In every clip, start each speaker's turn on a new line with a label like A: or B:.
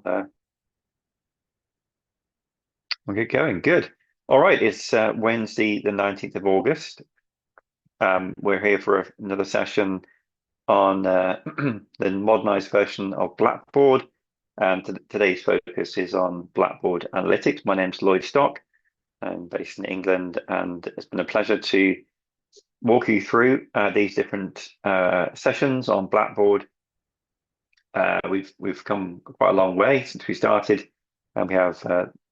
A: we'll get going. Good. All right, it's Wednesday, the 19th of August. We're here for another session on the modernized version of Blackboard. And today's focus is on Blackboard Analytics. My name's Lloyd Stock. I'm based in England, and it's been a pleasure to walk you through these different sessions on Blackboard. We've come quite a long way since we started, and we have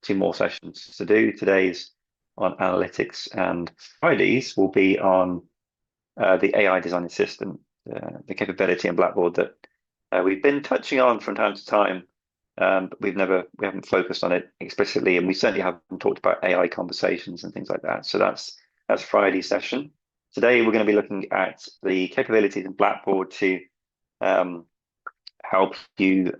A: two more sessions to do. Today's on analytics, and Friday's will be on the AI design assistant, the capability in Blackboard that we've been touching on from time to time, but we haven't focused on it explicitly, and we certainly haven't talked about AI conversations and things like that. So that's Friday's session. Today we're going to be looking at the capabilities in Blackboard to help you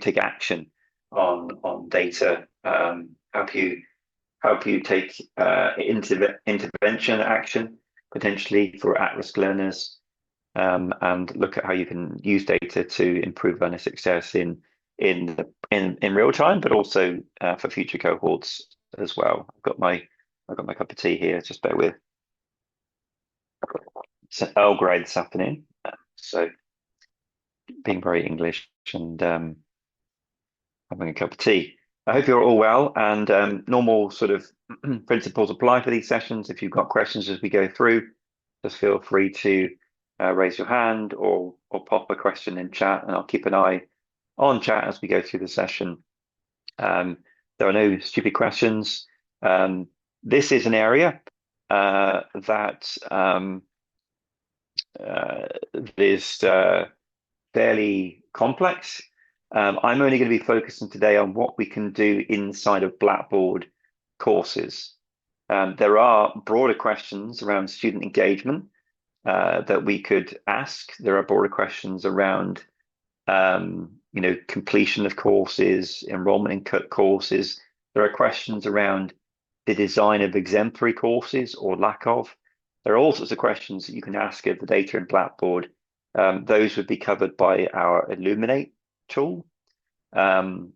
A: take action on data, help you take intervention action potentially for at-risk learners, and look at how you can use data to improve learner success in real time, but also for future cohorts as well. I've got my cup of tea here. Just bear with. It's an Earl Grey this afternoon, so being very English and having a cup of tea. I hope you're all well, and normal sort of principles apply for these sessions. If you've got questions as we go through, just feel free to raise your hand or pop a question in chat, and I'll keep an eye on chat as we go through the session. There are no stupid questions. This is an area that is fairly complex. I'm only going to be focusing today on what we can do inside of Blackboard courses. There are broader questions around student engagement that we could ask. There are broader questions around completion of courses, enrollment in courses. There are questions around the design of exemplary courses or lack of. There are all sorts of questions that you can ask of the data in Blackboard. Those would be covered by our Illuminate tool. And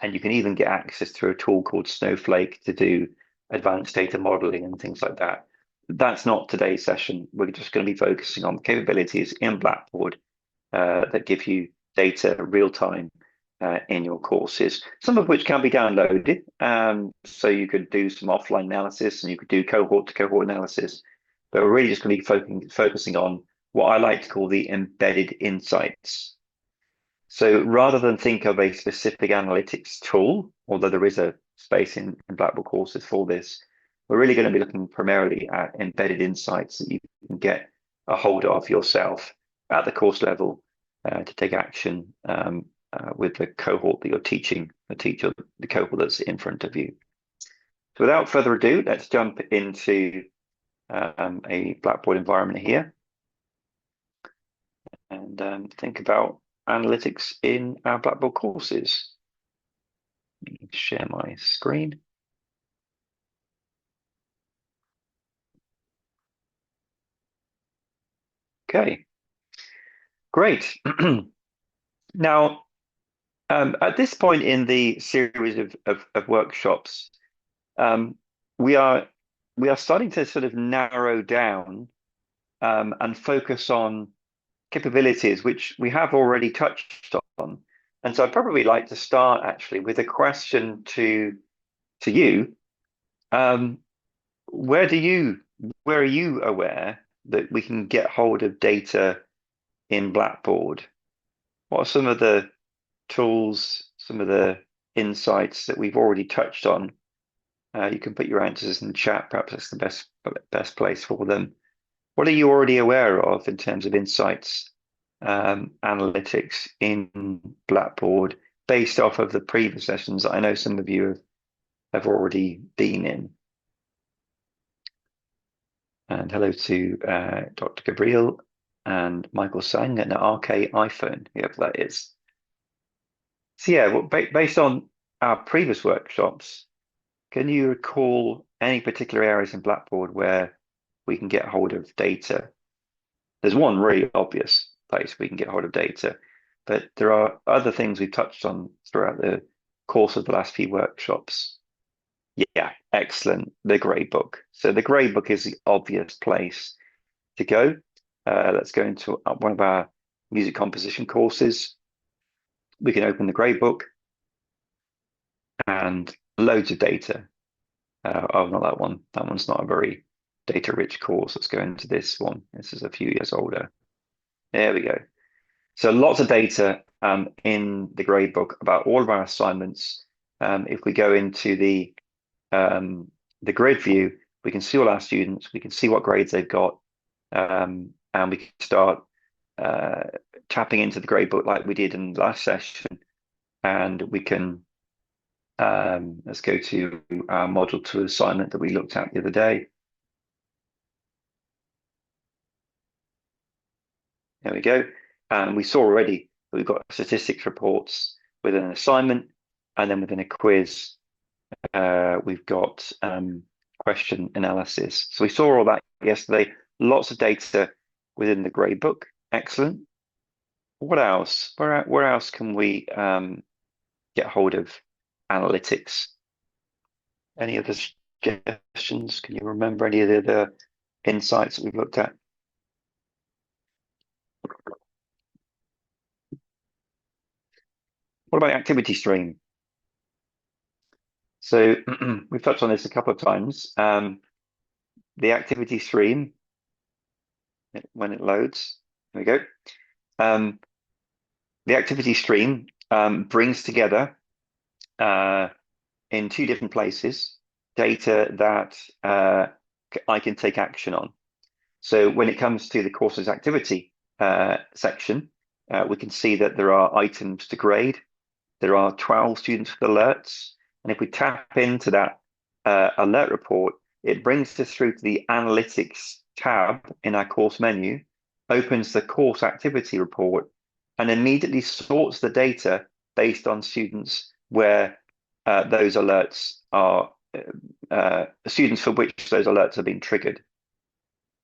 A: you can even get access through a tool called Snowflake to do advanced data modeling and things like that. That's not today's session. We're just going to be focusing on the capabilities in Blackboard that give you data real time in your courses, some of which can be downloaded. So you could do some offline analysis and you could do cohort to cohort analysis. But we're really just going to be focusing on what I like to call the embedded insights. So rather than think of a specific analytics tool, although there is a space in Blackboard courses for this, we're really going to be looking primarily at embedded insights that you can get a hold of yourself at the course level to take action with the cohort that you're teaching, the cohort that's in front of you. So without further ado, let's jump into a Blackboard environment here and think about analytics in our Blackboard courses. Let me share my screen. Okay, great. Now, at this point in the series of workshops, we are starting to sort of narrow down and focus on capabilities which we have already touched on. And so I'd probably like to start actually with a question to you. Where are you aware that we can get hold of data in Blackboard? What are some of the tools, some of the insights that we've already touched on? You can put your answers in the chat. Perhaps that's the best place for them. What are you already aware of in terms of insights, analytics in Blackboard based off of the previous sessions that I know some of you have already been in? And hello to Dr. Gabriel and Michael Sang and the RK iPhone, whoever that is. So yeah, well, based on our previous workshops, can you recall any particular areas in Blackboard where we can get hold of data? There's one really obvious place we can get hold of data, but there are other things we've touched on throughout the course of the last few workshops. Yeah, excellent. The gradebook. So the gradebook is the obvious place to go. Let's go into one of our music composition courses. We can open the gradebook and loads of data. Oh, not that one. That one's not a very data-rich course. Let's go into this one. This is a few years older. There we go. So lots of data in the gradebook about all of our assignments. If we go into the grid view, we can see all our students. We can see what grades they've got, and we can start tapping into the gradebook like we did in the last session, and we can let's go to our module 2 assignment that we looked at the other day. There we go. And we saw already that we've got statistics reports within an assignment, and then within a quiz, we've got question analysis. So we saw all that yesterday. Lots of data within the gradebook. Excellent. What else? Where else can we get hold of analytics? Any other suggestions? Can you remember any of the insights that we've looked at? What about activity stream? So we've touched on this a couple of times. The activity stream, when it loads, there we go. The activity stream brings together in 2 different places data that I can take action on. So when it comes to the course's activity section, we can see that there are items to grade. There are 12 students with alerts. And if we tap into that alert report, it brings us through to the analytics tab in our course menu, opens the course activity report, and immediately sorts the data based on students where those alerts are, students for which those alerts have been triggered.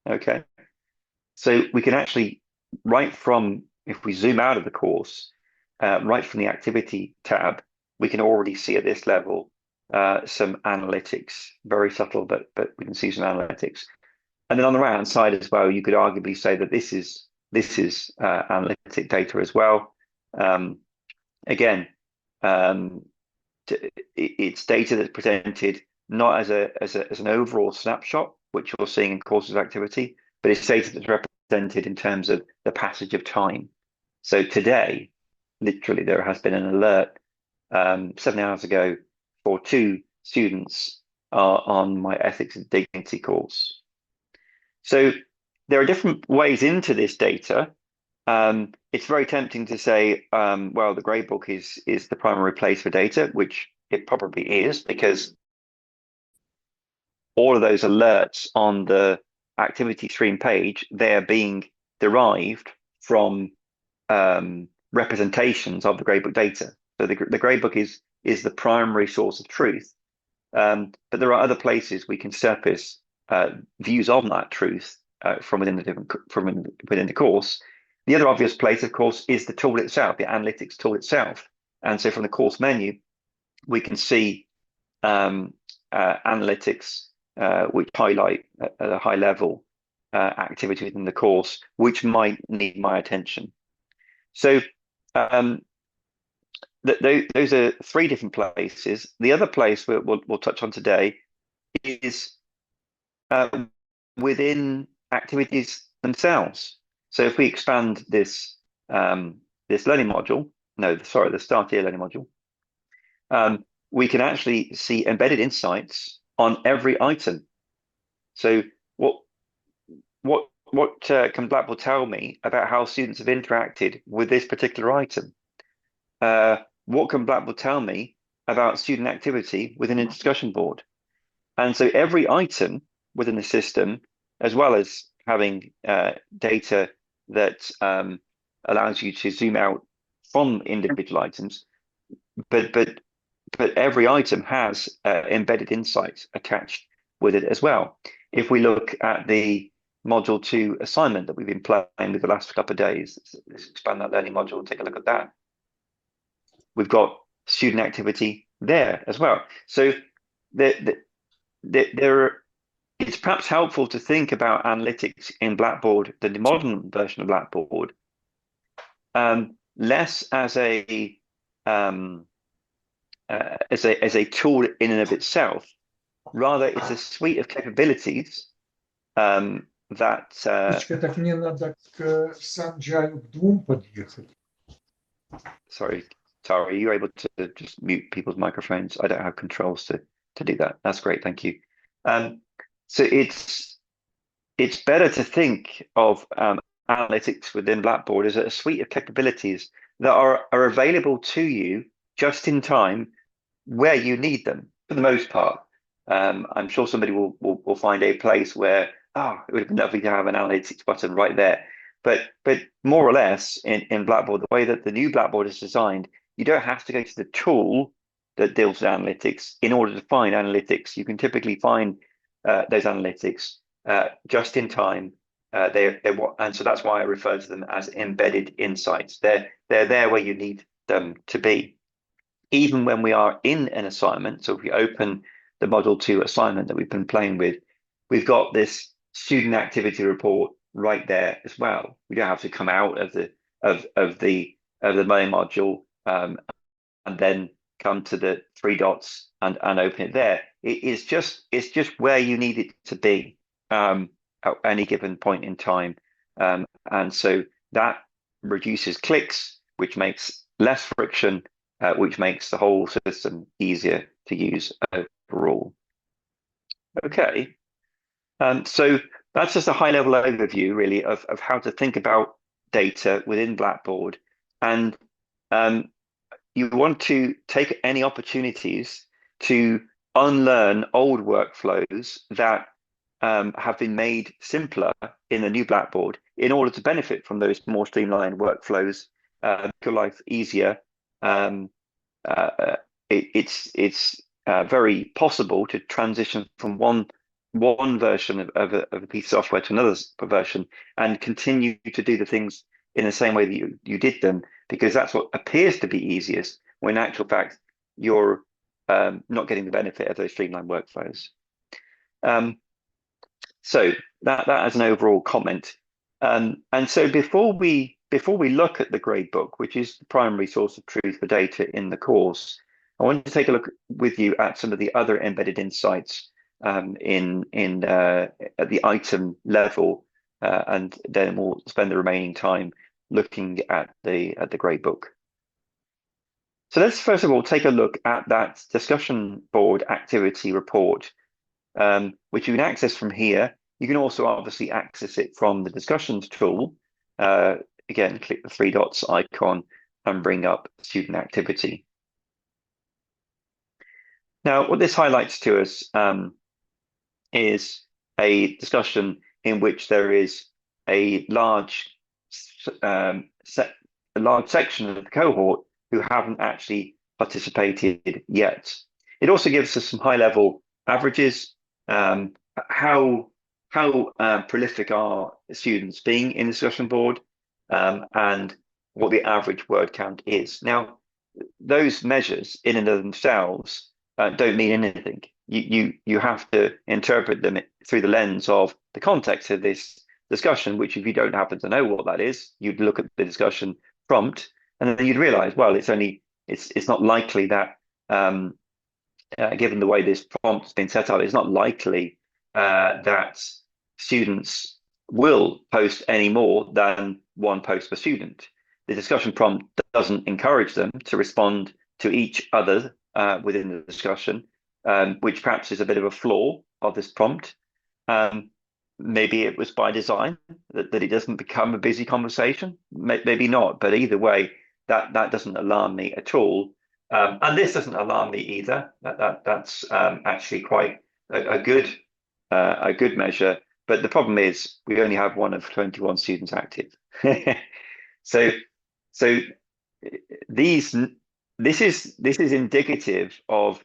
A: Okay. So we can actually, right from, if we zoom out of the course, right from the activity tab, we can already see at this level some analytics, very subtle, but we can see some analytics. And then on the right hand side as well, you could arguably say that this is analytic data as well. Again, it's data that's presented not as an overall snapshot, which you're seeing in courses activity, but it's data that's represented in terms of the passage of time. So today, literally, there has been an alert 7 hours ago for 2 students on my ethics and dignity course. So there are different ways into this data. It's very tempting to say, well, the gradebook is the primary place for data, which it probably is, because all of those alerts on the activity stream page, they're being derived from representations of the gradebook data. So the gradebook is the primary source of truth. But there are other places we can surface views on that truth from within the course. The other obvious place, of course, is the tool itself, the analytics tool itself. And so from the course menu, we can see analytics which highlight at a high level activity within the course, which might need my attention. So those are 3 different places. The other place we'll touch on today is within activities themselves. So if we expand this learning module, the Start Here learning module, we can actually see embedded insights on every item. So what can Blackboard tell me about how students have interacted with this particular item? What can Blackboard tell me about student activity within a discussion board? And so every item within the system, as well as having data that allows you to zoom out from individual items, but every item has embedded insights attached with it as well. If we look at the module 2 assignment that we've been playing with the last couple of days. Let's expand that learning module, take a look at that. We've got student activity there as well. So it's perhaps helpful to think about analytics in Blackboard, the modern version of Blackboard, less as a tool in and of itself. Rather, it's a suite of capabilities that.
B: Так мне надо к Санджаю к двум подъехать.
A: Sorry, Tara, are you able to just mute people's microphones? I don't have controls to do that. That's great, thank you. So it's better to think of analytics within Blackboard as a suite of capabilities that are available to you just in time where you need them for the most part. I'm sure somebody will find a place where, oh, it would have been lovely to have an analytics button right there. But more or less in Blackboard, the way that the new Blackboard is designed, you don't have to go to the tool that deals with analytics in order to find analytics. You can typically find those analytics just in time. And so that's why I refer to them as embedded insights. They're there where you need them to be. Even when we are in an assignment, so if we open the Module 2 assignment that we've been playing with, we've got this student activity report right there as well. We don't have to come out of the main module and then come to the three dots and open it there. It's just where you need it to be at any given point in time, and so that reduces clicks, which makes less friction, which makes the whole system easier to use overall. Okay, so that's just a high-level overview, really, of how to think about data within Blackboard. And you want to take any opportunities to unlearn old workflows that have been made simpler in the new Blackboard in order to benefit from those more streamlined workflows, make your life easier. It's very possible to transition from one version of a piece of software to another version and continue to do the things in the same way that you did them, because that's what appears to be easiest, when in actual fact you're not getting the benefit of those streamlined workflows. So that as an overall comment. And so before we look at the gradebook, which is the primary source of truth for data in the course, I want to take a look with you at some of the other embedded insights at the item level, and then we'll spend the remaining time looking at the gradebook. So let's first of all take a look at that discussion board activity report, which you can access from here. You can also obviously access it from the discussions tool. Again, click the three dots icon and bring up student activity. Now, what this highlights to us is a discussion in which there is a large section of the cohort who haven't actually participated yet. It also gives us some high-level averages. How prolific are students being in the discussion board, and what the average word count is. Now, those measures in and of themselves don't mean anything. You have to interpret them through the lens of the context of this discussion, which if you don't happen to know what that is, you'd look at the discussion prompt and then you'd realize, well, it's not likely that given the way this prompt has been set up, it's not likely that students will post any more than one post per student. The discussion prompt doesn't encourage them to respond to each other within the discussion, which perhaps is a bit of a flaw of this prompt. Maybe it was by design that it doesn't become a busy conversation. Maybe not, but either way, that doesn't alarm me at all. And this doesn't alarm me either. That's actually quite a good measure. But the problem is we only have one of 21 students active. So this is indicative of,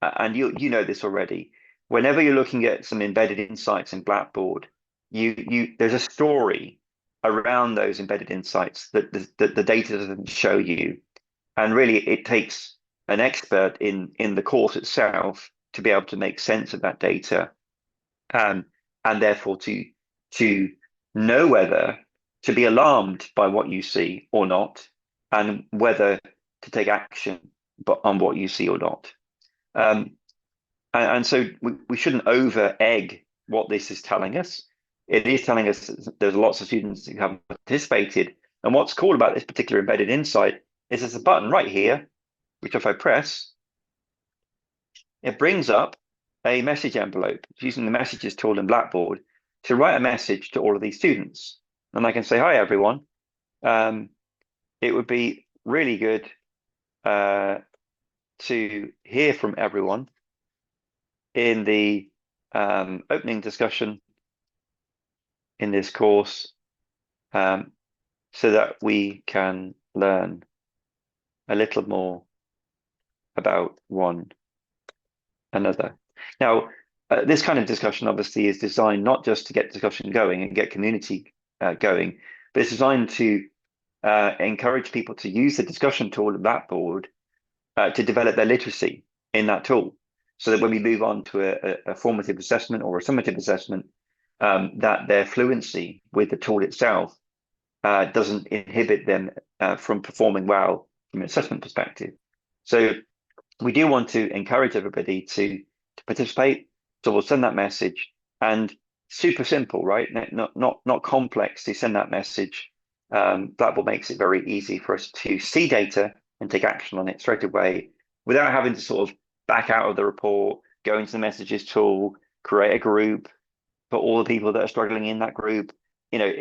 A: and you know this already. Whenever you're looking at some embedded insights in Blackboard, there's a story around those embedded insights that the data doesn't show you. And really, it takes an expert in the course itself to be able to make sense of that data, um, and therefore to know whether to be alarmed by what you see or not, and whether to take action but on what you see or not. And so we shouldn't over egg what this is telling us. It is telling us there's lots of students who haven't participated. And what's cool about this particular embedded insight is there's a button right here, which if I press, it brings up a message envelope using the messages tool in Blackboard to write a message to all of these students. And I can say, hi, everyone. It would be really good to hear from everyone in the opening discussion in this course, so that we can learn a little more about one another. Now, this kind of discussion obviously is designed not just to get discussion going and get community going, but it's designed to encourage people to use the discussion tool of Blackboard to develop their literacy in that tool, so that when we move on to a formative assessment or a summative assessment, that their fluency with the tool itself doesn't inhibit them from performing well from an assessment perspective. So we do want to encourage everybody to participate. So we'll send that message, and super simple, right? Not complex to send that message. Blackboard makes it very easy for us to see data and take action on it straight away without having to sort of back out of the report, go into the messages tool, create a group, put all the people that are struggling in that group. You know,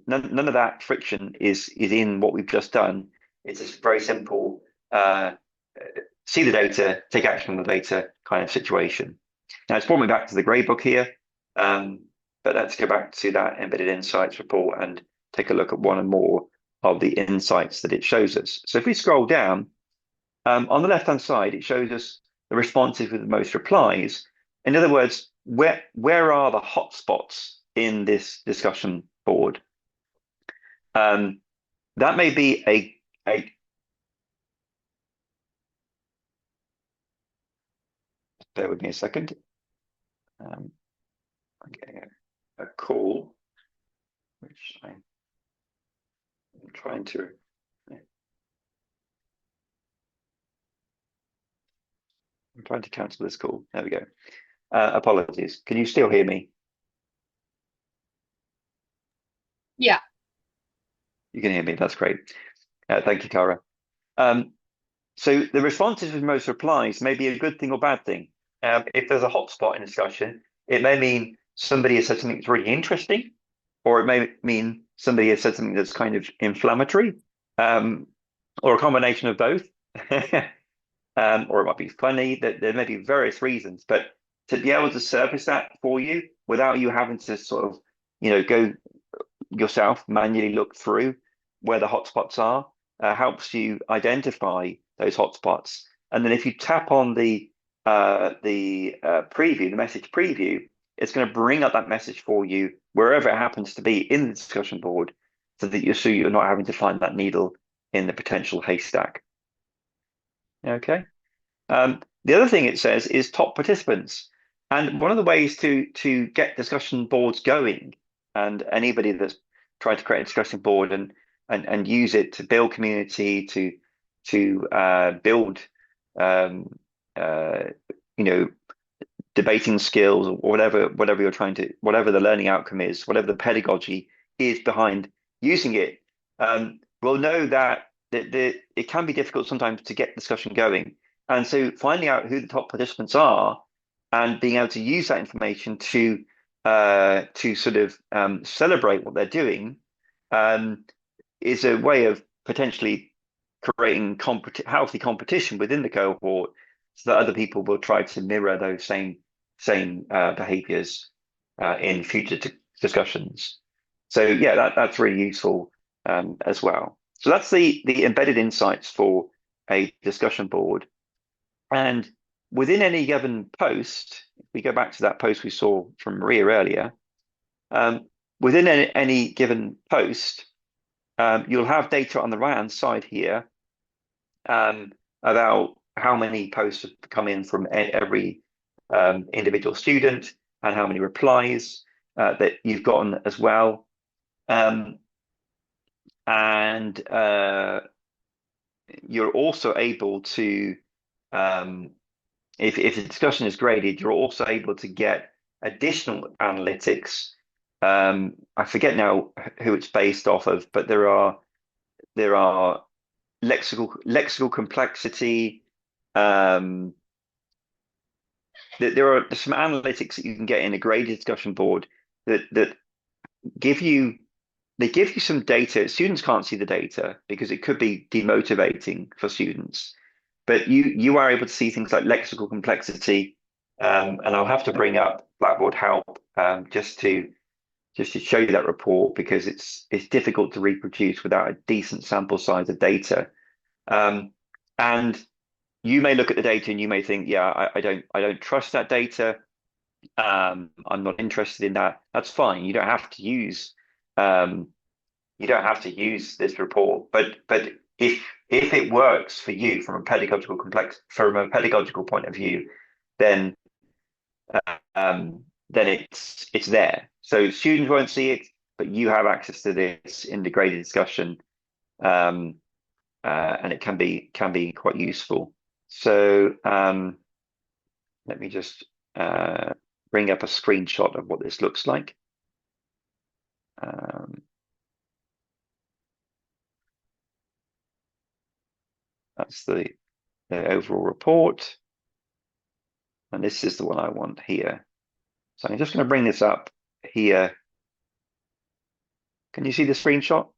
A: none of that friction is in what we've just done. It's a very simple see the data, take action on the data kind of situation. Now it's brought me back to the grade book here, but let's go back to that embedded insights report and take a look at one or more of the insights that it shows us. So if we scroll down, on the left-hand side, it shows us the responses with the most replies. In other words, where are the hotspots in this discussion board? That may be a bear with me a second. I'm getting a call, which I'm trying to. I'm trying to cancel this call. There we go. Apologies. Can you still hear me?
C: Yeah.
A: You can hear me. That's great. Thank you, Tara. So the responses with most replies may be a good thing or bad thing. If there's a hotspot in discussion, it may mean somebody has said something that's really interesting, or it may mean somebody has said something that's kind of inflammatory, or a combination of both. Or it might be funny. That there may be various reasons, but to be able to surface that for you without you having to sort of, go yourself manually look through where the hotspots are, helps you identify those hotspots. And then if you tap on the preview, the message preview, it's going to bring up that message for you wherever it happens to be in the discussion board, so that you're not having to find that needle in the potential haystack. Okay. The other thing it says is top participants. And one of the ways to get discussion boards going, and anybody that's trying to create a discussion board and use it to build community, to build debating skills, or whatever you're trying to, whatever the learning outcome is, whatever the pedagogy is behind using it, we'll know that it can be difficult sometimes to get discussion going. And so finding out who the top participants are and being able to use that information to sort of celebrate what they're doing is a way of potentially creating healthy competition within the cohort, so that other people will try to mirror those same behaviors in future discussions. So yeah, that's really useful as well. So that's the embedded insights for a discussion board. And within any given post, if we go back to that post we saw from Maria earlier, within any given post, you'll have data on the right-hand side here about how many posts have come in from every individual student and how many replies that you've gotten as well. And you're also able to, if the discussion is graded, you're also able to get additional analytics. I forget now who it's based off of, but there are lexical complexity. There are some analytics that you can get in a graded discussion board that give you some data. Students can't see the data because it could be demotivating for students, but you are able to see things like lexical complexity. And I'll have to bring up Blackboard Help just to show you that report, because it's difficult to reproduce without a decent sample size of data. And you may look at the data and you may think, yeah, I don't trust that data. I'm not interested in that. That's fine. You don't have to use this report, but if it works for you from a pedagogical point of view, then it's there. So students won't see it, but you have access to this in the graded discussion, and it can be quite useful. So let me just bring up a screenshot of what this looks like. That's the overall report. And this is the one I want here. So I'm just going to bring this up here. Can you see the screenshot?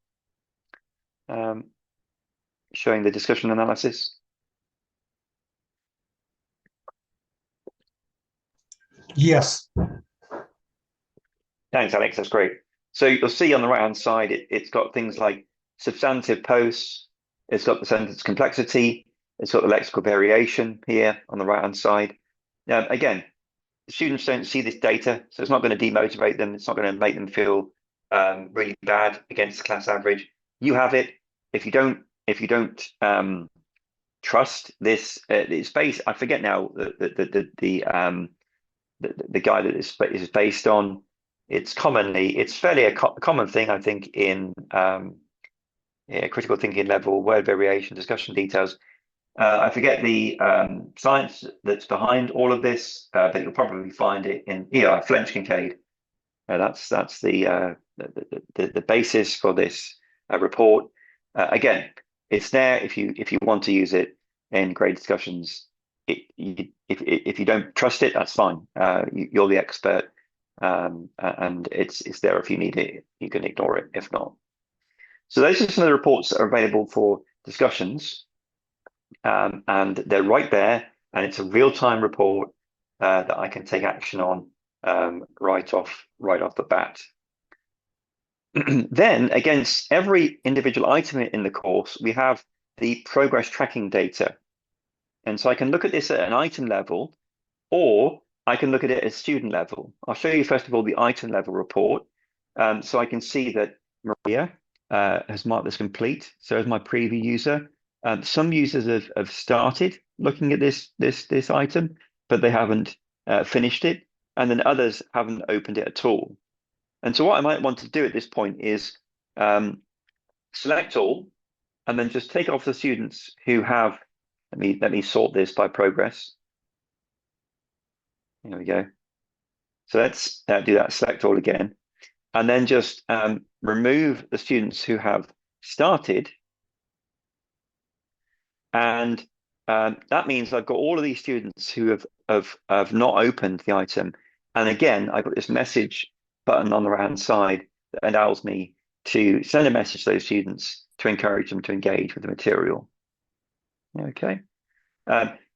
A: Showing the discussion analysis.
B: Yes.
A: Thanks, Alex. That's great. So you'll see on the right-hand side, it's got things like substantive posts. It's got the sentence complexity. It's got the lexical variation here on the right-hand side. Again, students don't see this data, so it's not going to demotivate them. It's not going to make them feel really bad against the class average. You have it. If you don't trust this space, I forget now the guy that is based on. It's fairly a common thing, I think, in critical thinking level, word variation, discussion details. I forget the science that's behind all of this, but you'll probably find it in Flench Kincaid. That's the basis for this report. Again, it's there if you want to use it in grade discussions. If you don't trust it, that's fine. You're the expert, and it's there if you need it. You can ignore it if not. So those are some of the reports that are available for discussions. And they're right there, and it's a real-time report that I can take action on right off the bat. Then, against every individual item in the course, we have the progress tracking data. And so I can look at this at an item level, or I can look at it at a student level. I'll show you, first of all, the item level report. So I can see that Maria has marked this complete. So as my preview user. Some users have started looking at this item, but they haven't finished it, and then others haven't opened it at all. And so what I might want to do at this point is select all, and then just take off the students who have. Let me sort this by progress. Here we go. So let's do that. Select all again, and then just remove the students who have started. And that means I've got all of these students who have not opened the item. And again, I've got this message button on the right-hand side that allows me to send a message to those students to encourage them to engage with the material. Okay.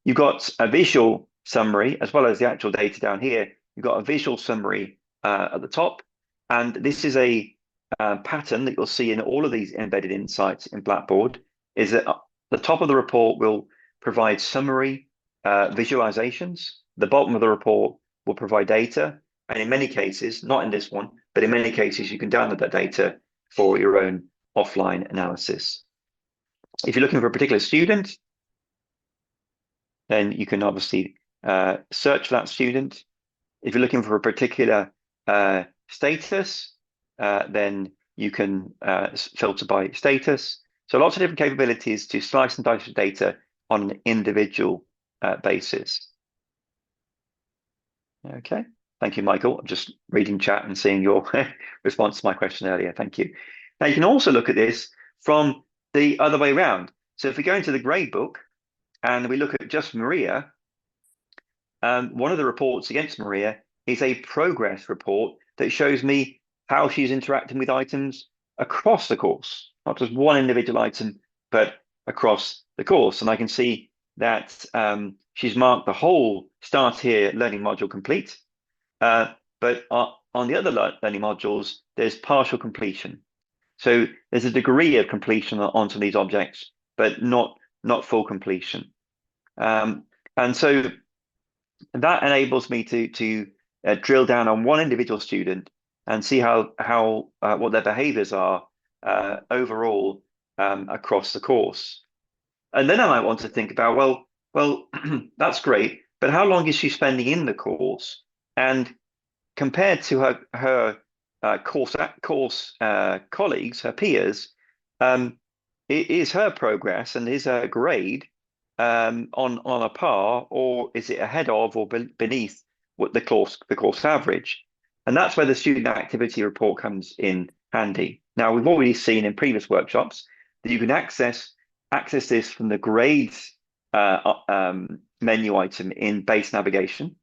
A: You've got a visual summary as well as the actual data down here. You've got a visual summary at the top. And this is a pattern that you'll see in all of these embedded insights in Blackboard, is that the top of the report will provide summary visualizations. The bottom of the report will provide data. And in many cases, not in this one, but in many cases, you can download that data for your own offline analysis. If you're looking for a particular student, then you can obviously search for that student. If you're looking for a particular status, then you can filter by status. So lots of different capabilities to slice and dice the data on an individual basis. Okay, thank you, Michael. I'm just reading chat and seeing your response to my question earlier. Thank you. Now you can also look at this from the other way around. So if we go into the gradebook and we look at just Maria, one of the reports against Maria is a progress report that shows me how she's interacting with items across the course, not just one individual item, but across the course. And I can see that she's marked the whole Start Here learning module complete, but on the other learning modules, there's partial completion. So there's a degree of completion on some of these objects, but not full completion. And so that enables me to drill down on one individual student and see how what their behaviors are overall across the course. And then I might want to think about, well, that's great, but how long is she spending in the course? And compared to her course colleagues, her peers, is her progress and is her grade on a par, or is it ahead of or beneath what the course average? And that's where the student activity report comes in handy. Now, we've already seen in previous workshops that you can access this from the grades menu item in base navigation.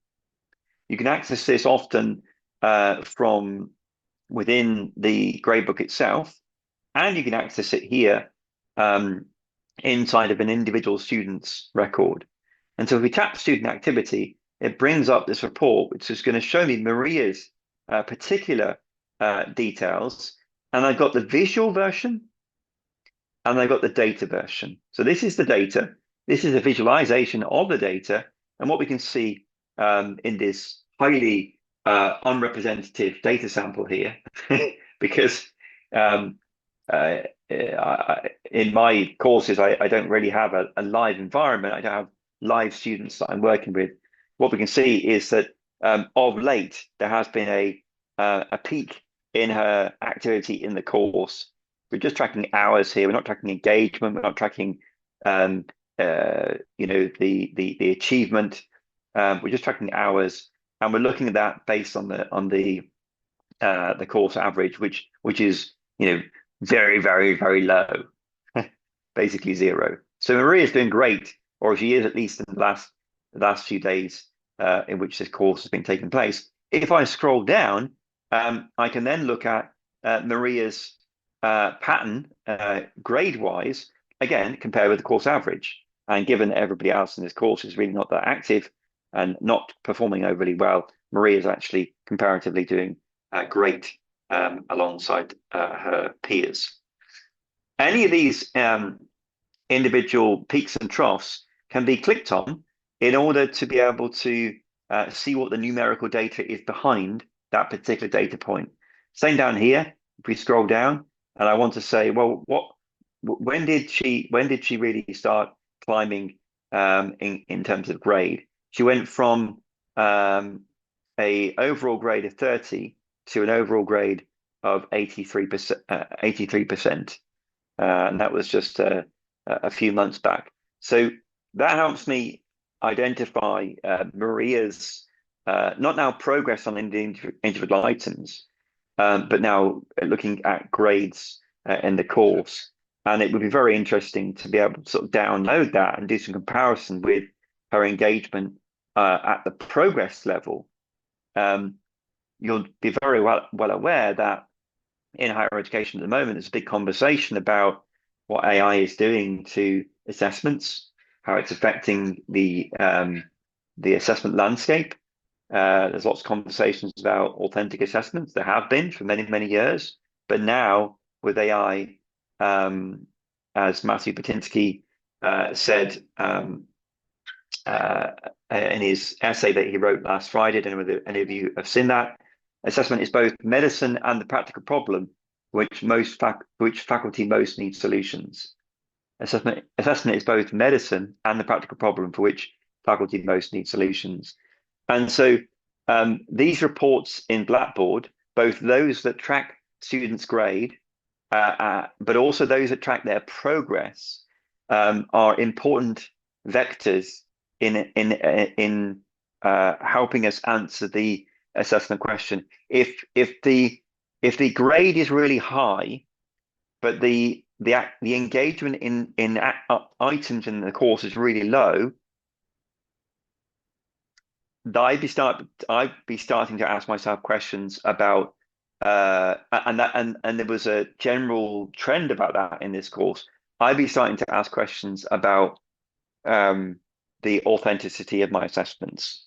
A: You can access this often from within the gradebook itself, and you can access it here inside of an individual student's record. And so if we tap student activity, it brings up this report, which is going to show me Maria's particular details. And I've got the visual version and I've got the data version. So this is the data. This is a visualization of the data. And what we can see in this highly unrepresentative data sample here, because in my courses, I don't really have a live environment. I don't have live students that I'm working with. What we can see is that of late, there has been a peak in her activity in the course. We're just tracking hours here. We're not tracking engagement. We're not tracking, the achievement. We're just tracking hours, and we're looking at that based on the course average, which is very, very, very low, basically zero. So Maria is doing great, or she is at least in the last few days in which this course has been taking place. If I scroll down, I can then look at Maria's pattern grade-wise, again, compared with the course average. And given that everybody else in this course is really not that active and not performing overly well, Maria is actually comparatively doing great alongside her peers. Any of these individual peaks and troughs can be clicked on in order to be able to see what the numerical data is behind that particular data point. Same down here, if we scroll down, and I want to say, well, when did she really start climbing in terms of grade? She went from a overall grade of 30 to an overall grade of 83%, 83%. And that was just a few months back. So that helps me identify Maria's not now progress on individual items, but now looking at grades in the course. And it would be very interesting to be able to sort of download that and do some comparison with her engagement at the progress level. You'll be very well aware that in higher education at the moment, there's a big conversation about what AI is doing to assessments, how it's affecting the assessment landscape. There's lots of conversations about authentic assessments. There have been for many, many years, but now with AI, as Matthew Patinsky said in his essay that he wrote last Friday, I don't know whether any of you have seen that, assessment is both medicine and the practical problem which faculty most need solutions. Assessment is both medicine and the practical problem for which faculty most need solutions. And so these reports in Blackboard, both those that track students' grade, but also those that track their progress, are important vectors in helping us answer the assessment question. If the grade is really high, but the engagement in items in the course is really low, I'd be starting to ask myself questions about and there was a general trend about that in this course. I'd be starting to ask questions about the authenticity of my assessments.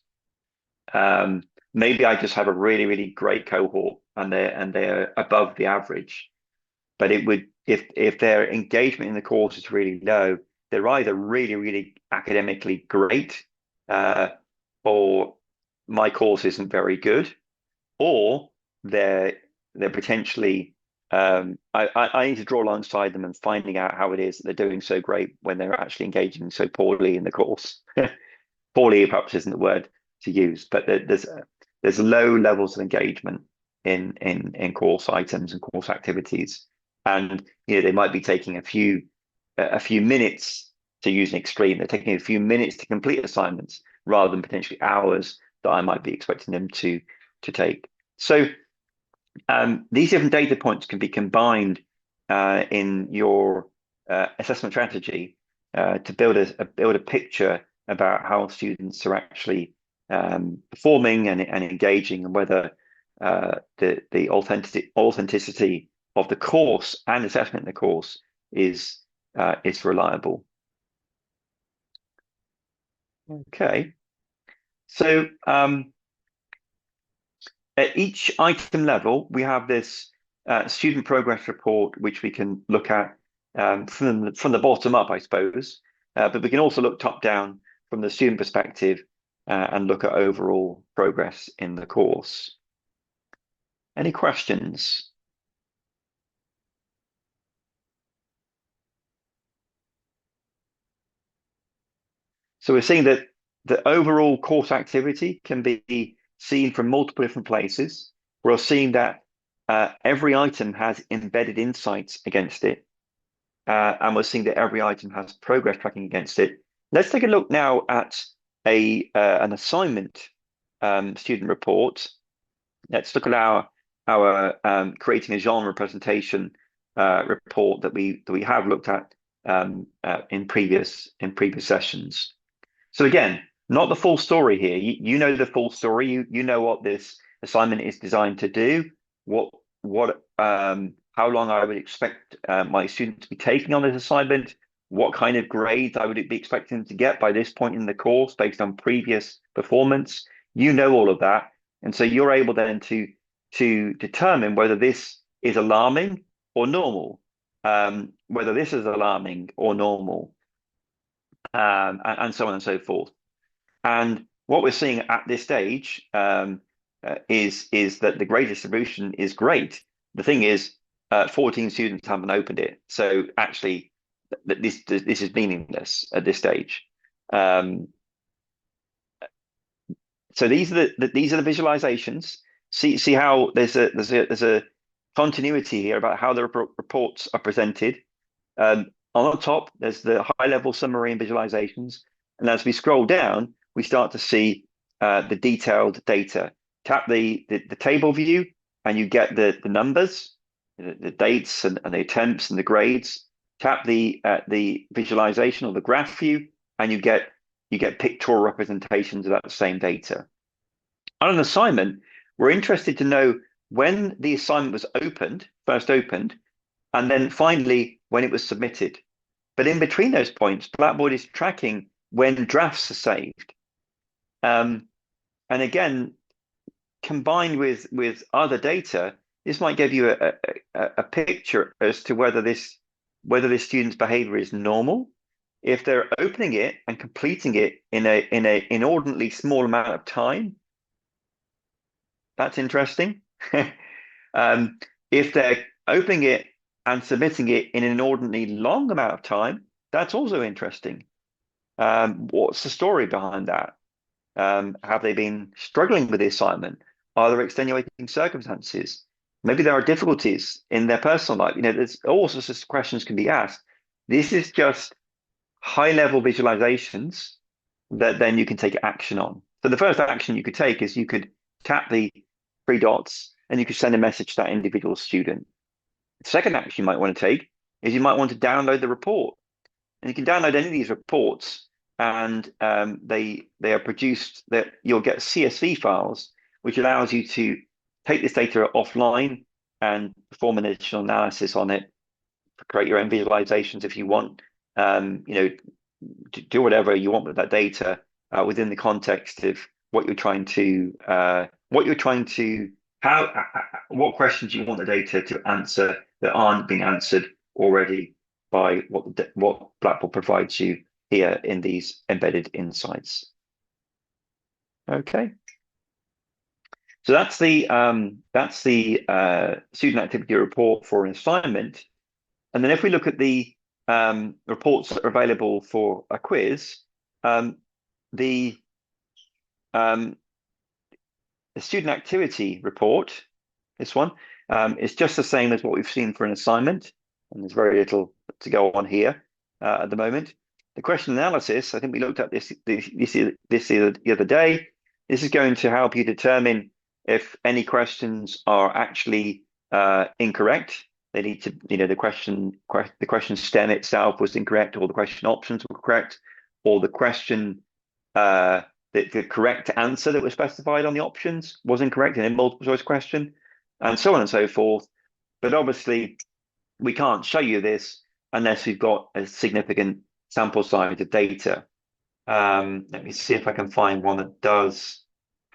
A: Maybe I just have a really great cohort and they're above the average. But it would if their engagement in the course is really low, they're either really academically great, or my course isn't very good, or they're potentially I need to draw alongside them and finding out how it is that they're doing so great when they're actually engaging so poorly in the course. Poorly perhaps isn't the word to use, but there's low levels of engagement in course items and course activities. And they might be taking a few minutes, to use an extreme. They're taking a few minutes to complete assignments rather than potentially hours that I might be expecting them to take. So these different data points can be combined in your assessment strategy to build a picture about how students are actually performing and engaging, and whether the authenticity of the course and assessment in the course is reliable. Okay, so at each item level, we have this student progress report, which we can look at from the bottom up, I suppose, but we can also look top down from the student perspective and look at overall progress in the course. Any questions? So we're seeing that the overall course activity can be seen from multiple different places. We're seeing that every item has embedded insights against it. And we're seeing that every item has progress tracking against it. Let's take a look now at an assignment student report. Let's look at our creating a genre presentation report that we have looked at in previous sessions. So again, not the full story here. You know the full story. You know what this assignment is designed to do. How long I would expect my student to be taking on this assignment. What kind of grades I would be expecting them to get by this point in the course based on previous performance. You know all of that, and so you're able then to determine whether this is alarming or normal, whether this is alarming or normal. And so on and so forth. And what we're seeing at this stage is that the grade distribution is great. The thing is, 14 students haven't opened it, so actually, this is meaningless at this stage. So these are the visualizations. See how there's a continuity here about how the reports are presented. On the top, there's the high-level summary and visualizations. And as we scroll down, we start to see the detailed data. Tap the table view, and you get the numbers, the dates and the attempts and the grades. Tap the visualization or the graph view, and you get pictorial representations of that same data. On an assignment, we're interested to know when the assignment was first opened, and then finally when it was submitted. But in between those points, Blackboard is tracking when drafts are saved. And again, combined with other data, this might give you a picture as to whether this student's behavior is normal. If they're opening it and completing it in an inordinately small amount of time, that's interesting. Um, if they're opening it and submitting it in an inordinately long amount of time, that's also interesting. What's the story behind that? Have they been struggling with the assignment? Are there extenuating circumstances? Maybe there are difficulties in their personal life. There's all sorts of questions can be asked. This is just high-level visualizations that then you can take action on. So the first action you could take is you could tap the three dots and you could send a message to that individual student. The second action you might want to take is you might want to download the report. And you can download any of these reports and they are produced that you'll get CSV files, which allows you to take this data offline and perform an additional analysis on it, create your own visualizations if you want, do whatever you want with that data within the context of what you're trying to what questions you want the data to answer that aren't being answered already by what Blackboard provides you here in these embedded insights. Okay. So that's the student activity report for an assignment. And then if we look at the reports that are available for a quiz, the student activity report, this one, is just the same as what we've seen for an assignment, and there's very little to go on here at the moment. The question analysis, I think we looked at this the other day. This is going to help you determine if any questions are actually incorrect. They need to, the question stem itself was incorrect, or the question options were correct, or the question, the correct answer that was specified on the options was incorrect in a multiple choice question, and so on and so forth. But obviously, we can't show you this unless we've got a significant sample size of data. Let me see if I can find one that does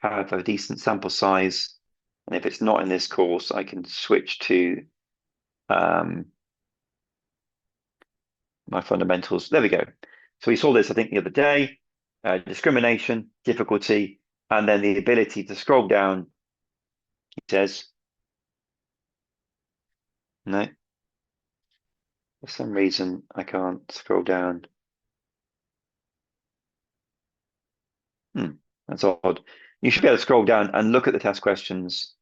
A: have a decent sample size. And if it's not in this course, I can switch to my fundamentals. There we go. So we saw this, I think, the other day. Discrimination, difficulty, and then the ability to scroll down. It says, no, for some reason I can't scroll down. That's odd. You should be able to scroll down and look at the test questions.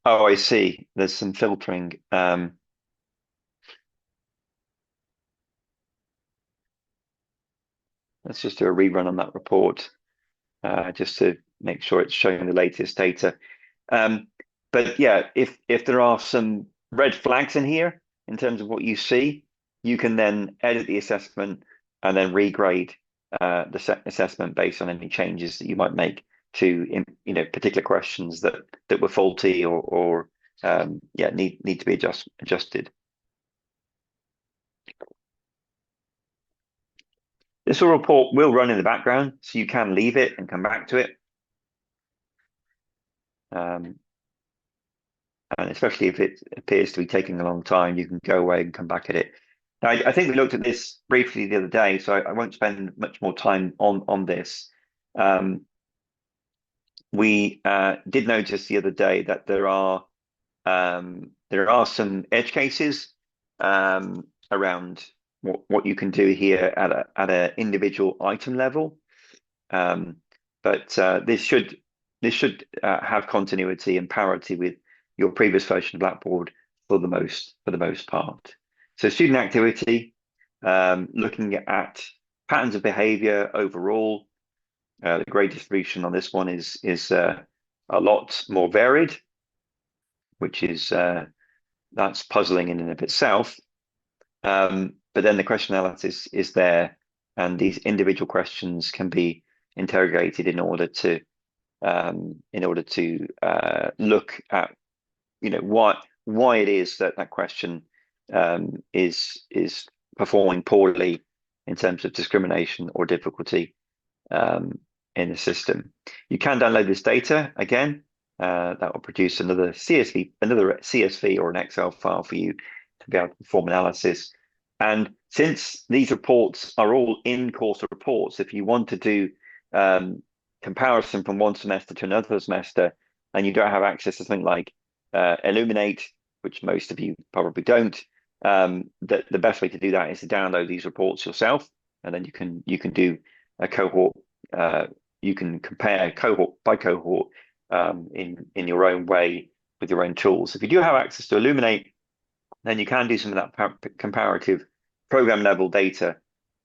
A: Oh, I see. There's some filtering. Let's just do a rerun on that report, just to make sure it's showing the latest data. But yeah, if there are some red flags in here in terms of what you see, you can then edit the assessment and then regrade the assessment based on any changes that you might make to particular questions that were faulty or need to be adjusted. This report will run in the background, so you can leave it and come back to it. And especially if it appears to be taking a long time, you can go away and come back at it. Now, I think we looked at this briefly the other day, so I won't spend much more time on this. We did notice the other day that there are some edge cases around what you can do here at an individual item level, but this should have continuity and parity with your previous version of Blackboard for the most part. So student activity, looking at patterns of behavior overall. The grade distribution on this one is a lot more varied, which is that's puzzling in and of itself. But then the question analysis is there, and these individual questions can be interrogated in order to look at why it is that question is performing poorly in terms of discrimination or difficulty in the system. You can download this data again. That will produce another CSV or an Excel file for you to be able to perform analysis. And since these reports are all in-course reports, if you want to do comparison from one semester to another semester, and you don't have access to something like Illuminate, which most of you probably don't, the best way to do that is to download these reports yourself, and then you can do a cohort. You can compare cohort by cohort in your own way with your own tools. If you do have access to Illuminate, then you can do some of that comparative program level data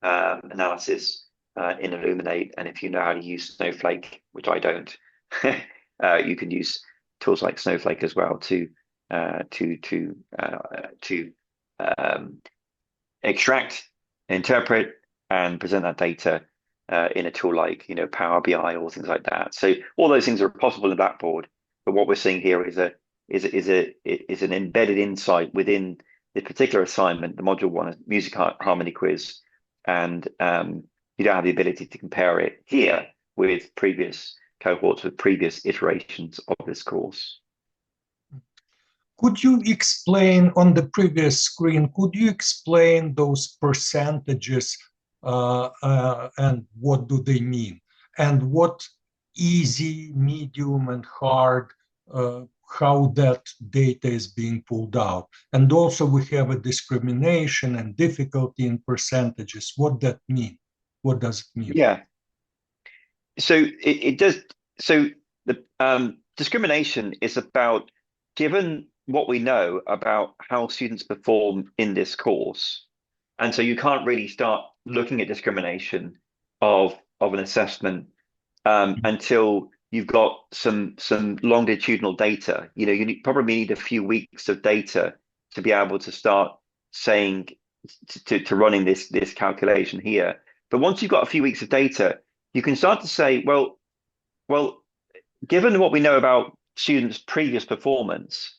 A: analysis in Illuminate. And if you know how to use Snowflake, which I don't, you can use tools like Snowflake as well to extract, interpret, and present that data in a tool like Power BI or things like that. So all those things are possible in Blackboard. But what we're seeing here is an embedded insight within the particular assignment, the module one, music harmony quiz, and you don't have the ability to compare it here with previous cohorts, with previous iterations of this course.
B: Could you explain on the previous screen, could you explain those percentages and what do they mean? And what easy, medium, and hard, how that data is being pulled out? And also we have a discrimination and difficulty in percentages. What that mean? What does it mean?
A: Yeah. So it does. So the discrimination is about, given what we know about how students perform in this course, and so you can't really start looking at discrimination of an assessment until you've got some longitudinal data. You probably need a few weeks of data to be able to start saying to running this calculation here. But once you've got a few weeks of data, you can start to say, well, given what we know about students' previous performance,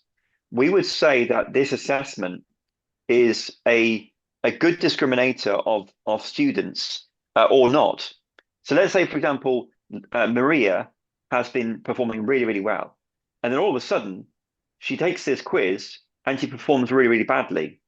A: we would say that this assessment is a good discriminator of students or not. So let's say, for example, Maria has been performing really, really well. And then all of a sudden, she takes this quiz and she performs really, really badly.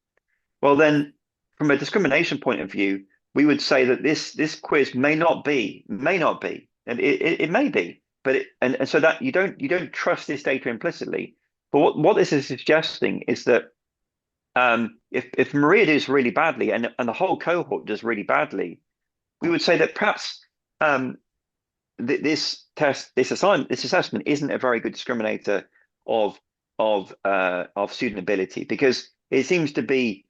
A: Well, then from a discrimination point of view, we would say that this quiz may not be, and it may be, but and so that you don't trust this data implicitly. But what this is suggesting is that if Maria does really badly and the whole cohort does really badly, we would say that perhaps this assessment isn't a very good discriminator of student ability, because it seems to be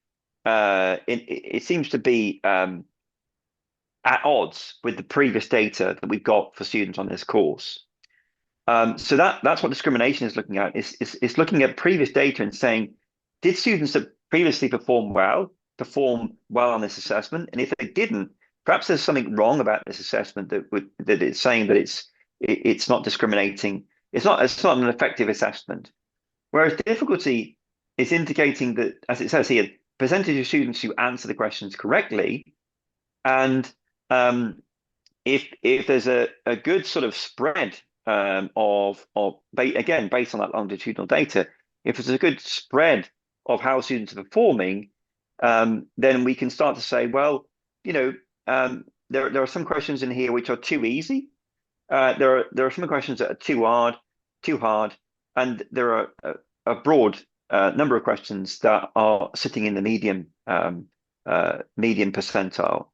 A: at odds with the previous data that we've got for students on this course. So that's what discrimination is looking at. It's looking at previous data and saying, did students that previously perform well on this assessment? And if they didn't, perhaps there's something wrong about this assessment that it's saying that it's not discriminating. It's not an effective assessment. Whereas difficulty is indicating that, as it says here, percentage of students who answer the questions correctly, and if there's a good sort of spread again based on that longitudinal data, if there's a good spread of how students are performing, then we can start to say, well, there are some questions in here which are too easy. There are some questions that are too hard, and there are a broad number of questions that are sitting in the medium percentile.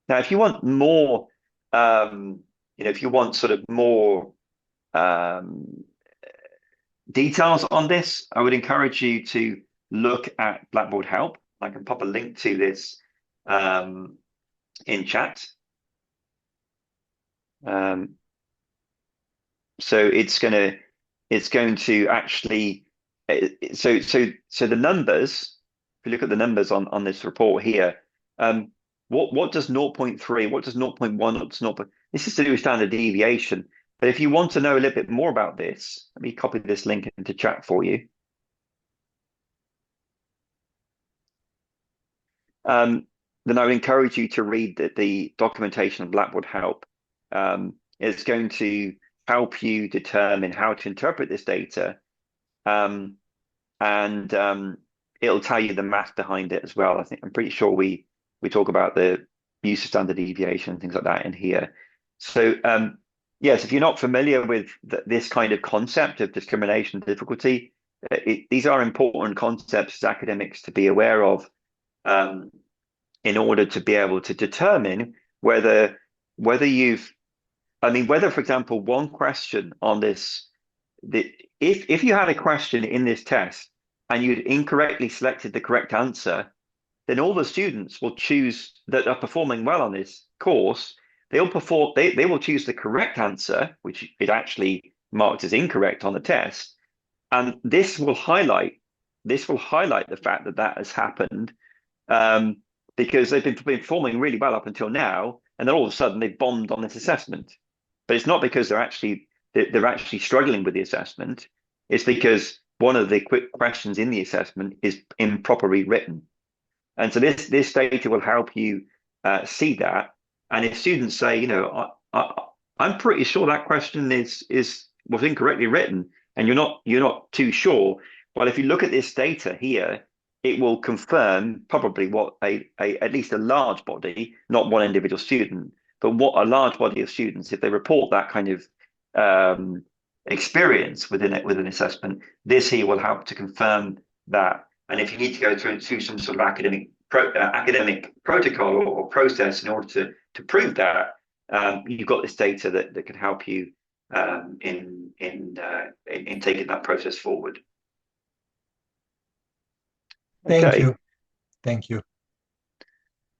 A: Now, if you want more, if you want sort of more details on this, I would encourage you to look at Blackboard Help. I can pop a link to this in chat. So it's going to actually so the numbers. If you look at the numbers on this report here, what does 0.3, what does 0.1, what does 0. This is to do with standard deviation. But if you want to know a little bit more about this, let me copy this link into chat for you. Then I would encourage you to read the documentation of Blackboard Help. It's going to help you determine how to interpret this data, and it'll tell you the math behind it as well. I'm pretty sure we talk about the use of standard deviation and things like that in here. So yes, if you're not familiar with this kind of concept of discrimination and difficulty, these are important concepts as academics to be aware of, um, in order to be able to determine whether you've, I mean, whether, for example, one question on this, if you had a question in this test and you'd incorrectly selected the correct answer, then all the students will choose that are performing well on this course. They will choose the correct answer, which is actually marked as incorrect on the test, and this will highlight the fact that that has happened, um, because they've been performing really well up until now, and then all of a sudden they've bombed on this assessment. But it's not because they're actually struggling with the assessment. It's because one of the quick questions in the assessment is improperly written. And so this data will help you see that. And if students say, I'm pretty sure that question was incorrectly written, and you're not too sure. Well, if you look at this data here, it will confirm probably what at least a large body, not one individual student, but what a large body of students, if they report that kind of experience within an assessment, this here will help to confirm that. And if you need to go through some sort of academic protocol or process in order to prove that, you've got this data that can help you in taking that process forward.
B: Thank you. Thank you.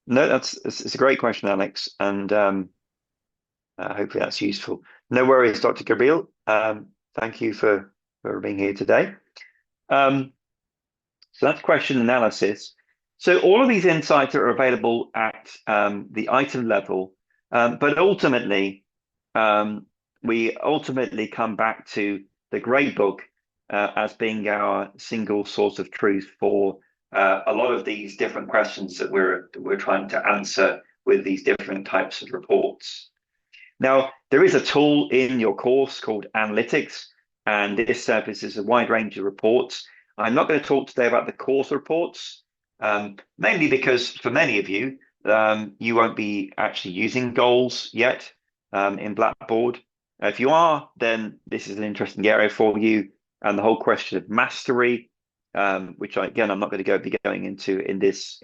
A: No, it's a great question, Alex, and hopefully that's useful. No worries, Dr. Gabriel. Thank you for being here today. So that's question analysis. So all of these insights are available at the item level, but ultimately, we ultimately come back to the gradebook as being our single source of truth for a lot of these different questions that we're trying to answer with these different types of reports. Now, there is a tool in your course called Analytics, and this services a wide range of reports. I'm not going to talk today about the course reports, mainly because for many of you, you won't be actually using goals yet in Blackboard. If you are, then this is an interesting area for you. And the whole question of mastery, which again, I'm not going to be going into in this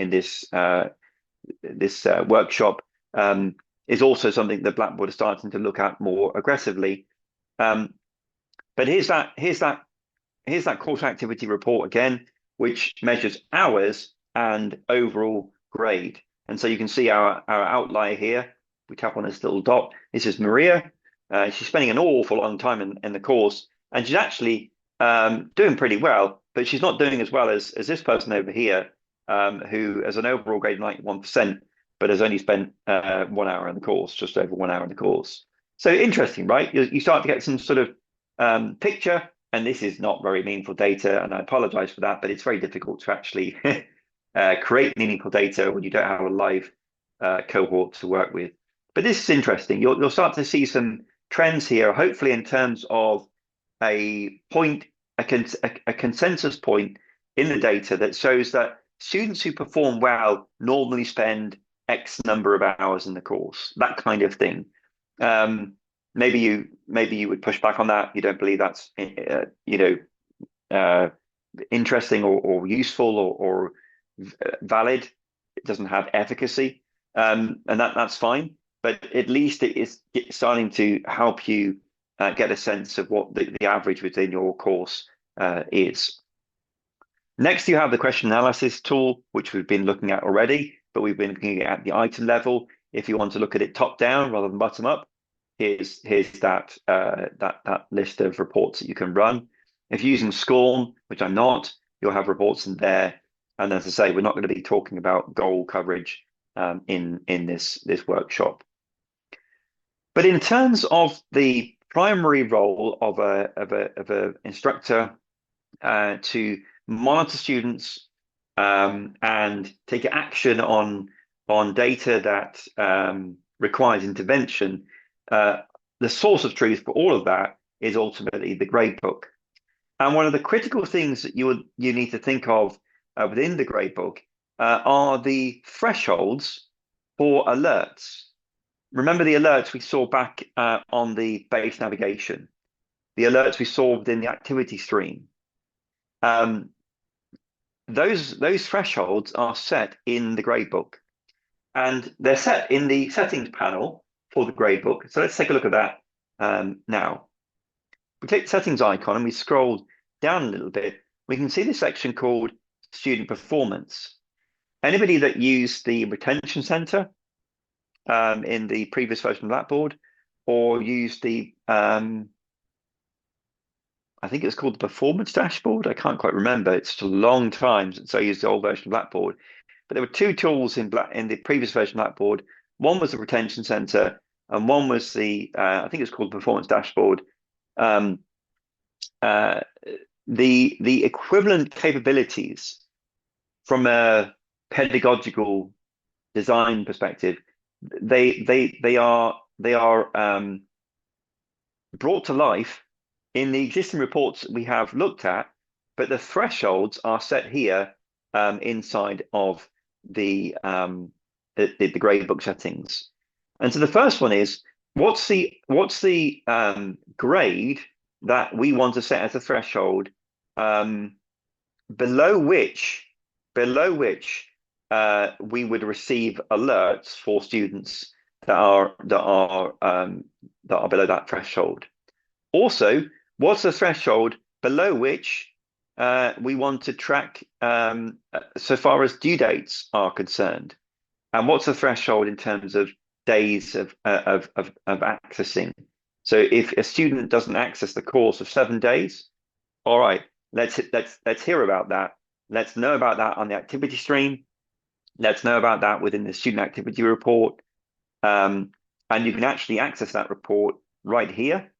A: workshop, is also something that Blackboard is starting to look at more aggressively. But here's that course activity report again, which measures hours and overall grade. And so you can see our outlier here. We tap on this little dot. This is Maria. She's spending an awful long time in the course, and she's actually doing pretty well, but she's not doing as well as this person over here, who has an overall grade of 91%, but has only spent 1 hour in the course, just over 1 hour in the course. So interesting, right? You start to get some sort of picture, and this is not very meaningful data, and I apologize for that, but it's very difficult to actually create meaningful data when you don't have a live cohort to work with. But this is interesting. You'll start to see some trends here, hopefully in terms of a consensus point in the data that shows that students who perform well normally spend X number of hours in the course, that kind of thing. Maybe you would push back on that. You don't believe that's interesting or useful or valid. It doesn't have efficacy, and that's fine. But at least it is starting to help you get a sense of what the average within your course is. Next, you have the question analysis tool, which we've been looking at already, but we've been looking at the item level. If you want to look at it top down rather than bottom up, here's that list of reports that you can run. If you're using SCORM, which I'm not, you'll have reports in there. And as I say, we're not going to be talking about goal coverage in this workshop. But in terms of the primary role of a instructor to monitor students and take action on data that requires intervention, the source of truth for all of that is ultimately the gradebook. And one of the critical things that you need to think of within the gradebook are the thresholds for alerts. remember the alerts we saw back on the base navigation, the alerts we saw within the activity stream. Those thresholds are set in the gradebook, and they're set in the settings panel for the gradebook. So let's take a look at that now. We take the settings icon and we scroll down a little bit. We can see the section called Student Performance. Anybody that used the retention center in the previous version of Blackboard, or used the I think it's called the performance dashboard. I can't quite remember. It's a long time since I used the old version of Blackboard. But there were two tools in the previous version of Blackboard. One was the retention center, and one was the I think it's called the performance dashboard. Um, the equivalent capabilities from a pedagogical design perspective, they are brought to life in the existing reports we have looked at, but the thresholds are set here inside of the gradebook settings. And so the first one is what's the grade that we want to set as a threshold below which we would receive alerts for students that are below that threshold. Also, what's the threshold below which we want to track so far as due dates are concerned? And what's the threshold in terms of days of accessing? So if a student doesn't access the course of 7 days, all right, let's hear about that. Let's know about that on the activity stream. Let's know about that within the student activity report. And you can actually access that report right here.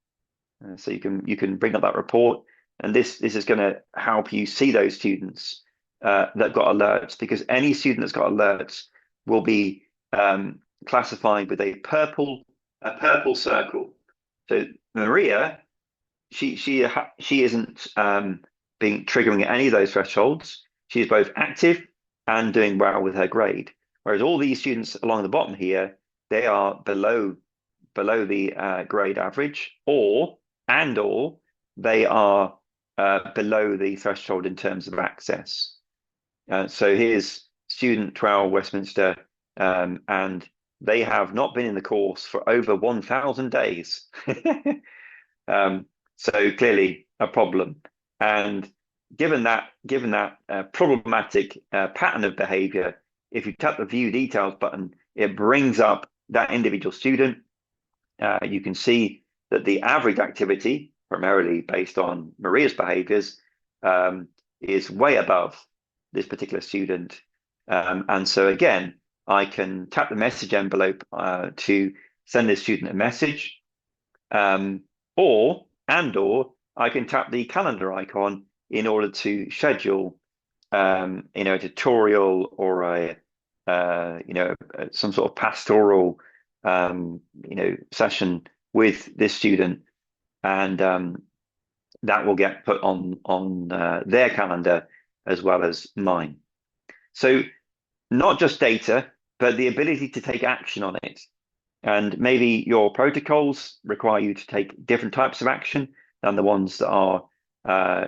A: So you can bring up that report, and this is going to help you see those students that got alerts, because any student that's got alerts will be classified with a purple circle. So Maria, she isn't being triggering any of those thresholds. She is both active and doing well with her grade. Whereas all these students along the bottom here, they are below the grade average, or they are below the threshold in terms of access. So here's student 12 Westminster, and they have not been in the course for over 1,000 days. So clearly a problem. And given that problematic pattern of behavior, if you tap the View Details button, it brings up that individual student. You can see that the average activity, primarily based on Maria's behaviors, is way above this particular student. And so again, I can tap the message envelope to send this student a message, or I can tap the calendar icon in order to schedule a tutorial or some sort of pastoral session with this student, and that will get put on their calendar as well as mine. So not just data, but the ability to take action on it. And maybe your protocols require you to take different types of action than the ones that are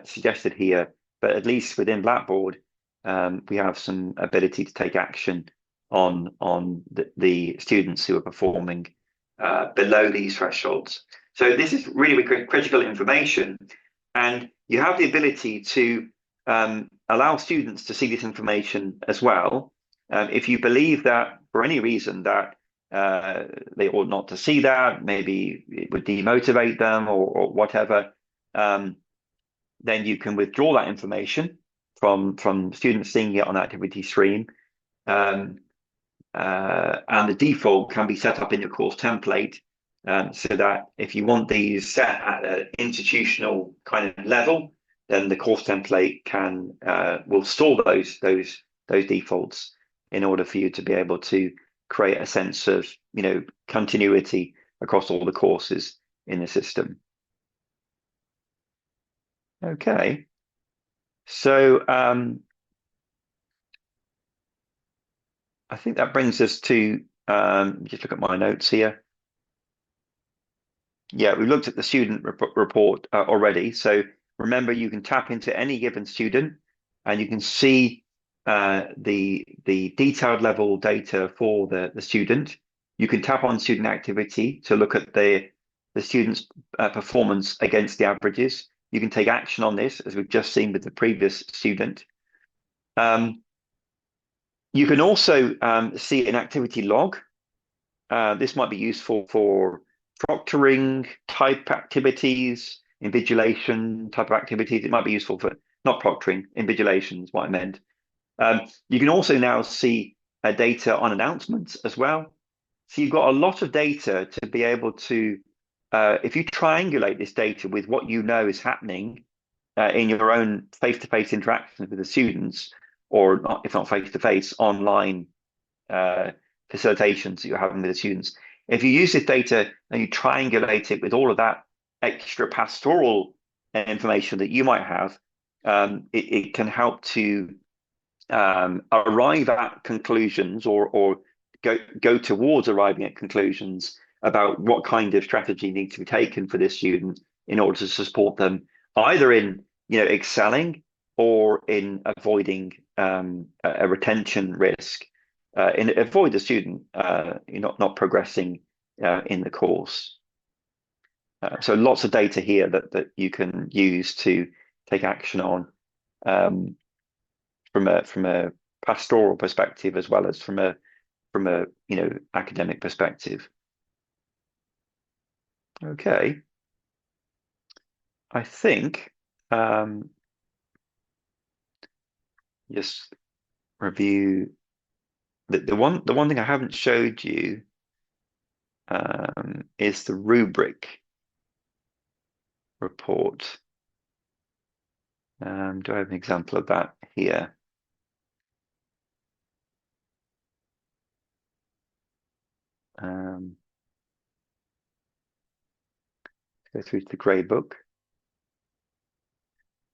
A: suggested here. But at least within Blackboard, we have some ability to take action on the students who are performing below these thresholds. So this is really critical information, and you have the ability to allow students to see this information as well. If you believe that for any reason that they ought not to see that, maybe it would demotivate them or whatever, then you can withdraw that information from students seeing it on activity stream. And the default can be set up in your course template, so that if you want these set at an institutional kind of level, then the course template will store those defaults in order for you to be able to create a sense of continuity across all the courses in the system. Okay, so I think that brings us to Just look at my notes here. Yeah, we looked at the student report already. So remember, you can tap into any given student, and you can see the detailed level data for the student. You can tap on student activity to look at the student's performance against the averages. You can take action on this, as we've just seen with the previous student. You can also see an activity log. This might be useful for proctoring type activities, invigilation type of activities. It might be useful for not proctoring, invigilation is what I meant. You can also now see data on announcements as well. So you've got a lot of data to be able to, if you triangulate this data with what you know is happening in your own face-to-face interactions with the students, or not, if not face-to-face, online facilitations that you're having with the students. If you use this data and you triangulate it with all of that extra pastoral information that you might have, it can help to arrive at conclusions or go towards arriving at conclusions about what kind of strategy needs to be taken for this student in order to support them either in excelling or in avoiding a retention risk, and avoid the student not progressing in the course. So lots of data here that you can use to take action on from a pastoral perspective as well as from a academic perspective. Okay, I think just review the one thing I haven't showed you is the rubric report. Do I have an example of that here? Go through to the grey book.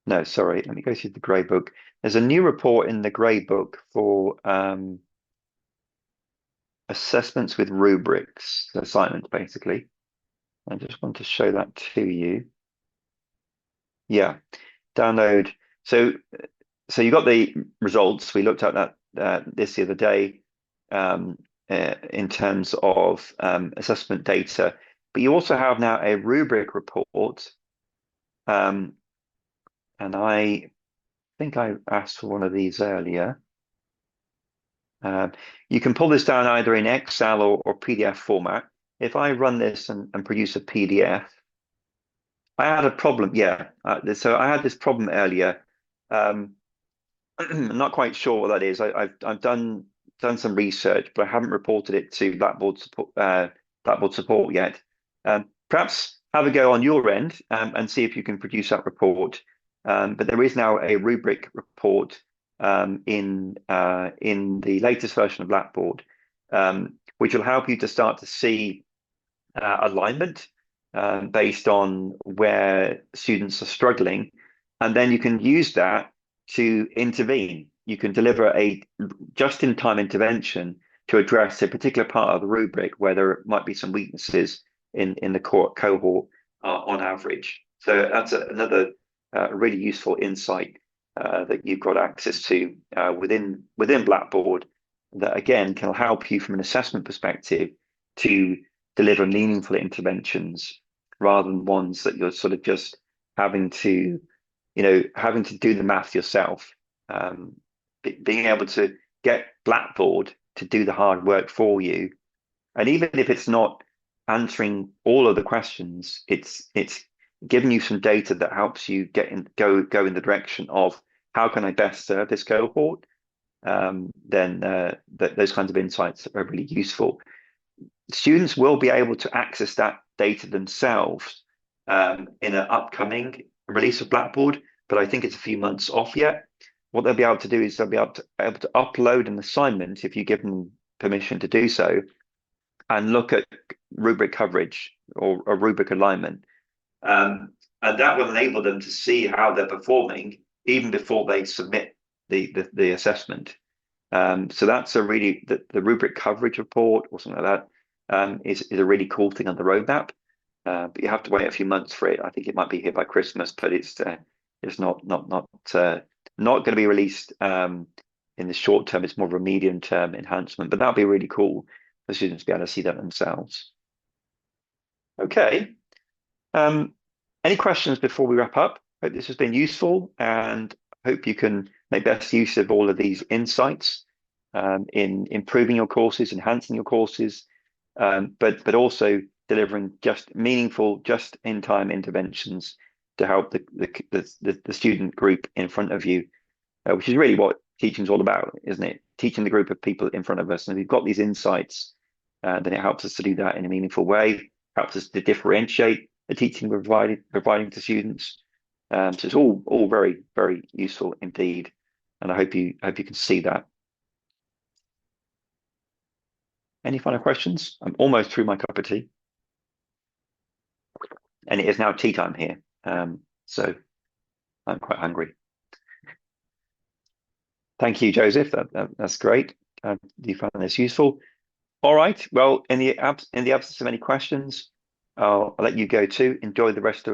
A: No, sorry, let me go through the grey book. There's a new report in the grey book for assessments with rubrics, assignments basically. I just want to show that to you. Yeah, download. So you got the results. We looked at that this the other day in terms of assessment data, but you also have now a rubric report. And I think I asked for one of these earlier. You can pull this down either in Excel or PDF format. If I run this and produce a PDF, I had a problem. Yeah, so I had this problem earlier. I'm not quite sure what that is. I've done some research, but I haven't reported it to Blackboard support yet. Perhaps have a go on your end and see if you can produce that report. But there is now a rubric report in the latest version of Blackboard, which will help you to start to see alignment based on where students are struggling, and then you can use that to intervene. You can deliver a just-in-time intervention to address a particular part of the rubric where there might be some weaknesses in the cohort on average. So that's another really useful insight that you've got access to within Blackboard that again can help you from an assessment perspective to deliver meaningful interventions rather than ones that you're sort of just having to do the math yourself. Being able to get Blackboard to do the hard work for you, and even if it's not answering all of the questions, it's giving you some data that helps you go in the direction of how can I best serve this cohort. Then those kinds of insights are really useful. Students will be able to access that data themselves in an upcoming release of Blackboard, but I think it's a few months off yet. What they'll be able to do is they'll be able to upload an assignment if you give them permission to do so, and look at rubric coverage or rubric alignment. And that will enable them to see how they're performing even before they submit the assessment. So that's a really the rubric coverage report or something like that is a really cool thing on the roadmap. But you have to wait a few months for it. I think it might be here by Christmas, but it's not going to be released in the short term. It's more of a medium term enhancement, but that'll be really cool for students to be able to see that themselves. Okay. Any questions before we wrap up? Hope this has been useful, and hope you can make best use of all of these insights in improving your courses, enhancing your courses, but also delivering just meaningful, just-in-time interventions to help the student group in front of you, which is really what teaching is all about, isn't it? Teaching the group of people in front of us, and if we've got these insights, then it helps us to do that in a meaningful way, helps us to differentiate the teaching we're providing to students. So it's all very, very useful indeed, and I hope you can see that. Any final questions? I'm almost through my cup of tea, and it is now tea time here, so I'm quite hungry. Thank you, Joseph. That's great. You found this useful. All right. Well, in the absence of any questions, I'll let you go too. Enjoy the rest of